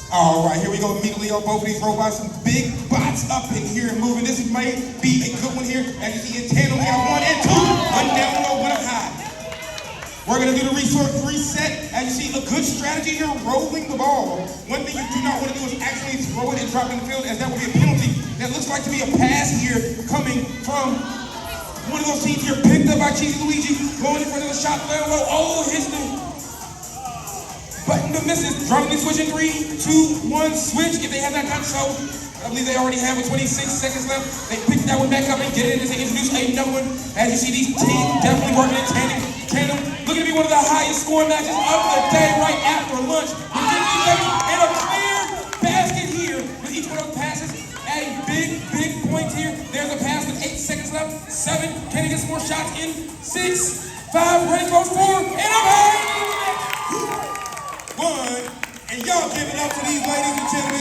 All right, here we go immediately on both of these robots. Some big bots up in here and moving. This may be a good one here. As you see in tandem, we have 1 and 2. One down low, one up high. We're going to do the reset. As you see, a good strategy here, rolling the ball. One thing you do not want to do is actually throw it and drop it in the field, as that will be a penalty. That looks like to be a pass here coming from one of those teams here, picked up by Cheesy Luigi, going in for another shot, down low. Oh, hits the button to misses. Dropping the switch in 3, 2, 1, switch. If they have that done so, I believe they already have with 26 seconds left. They pick that one back up and get it as they introduce another one. As you see, these teams definitely working in tandem. Looking to be one of the highest scoring matches of the day right after lunch. With 50 seconds and a clear basket here with each one of those passes. Adding big points here. There's a pass with 8 seconds left. 7. Can he get some more shots in? 6, 5, ready goes 4, and I'm high. 1. And y'all give it up to these ladies.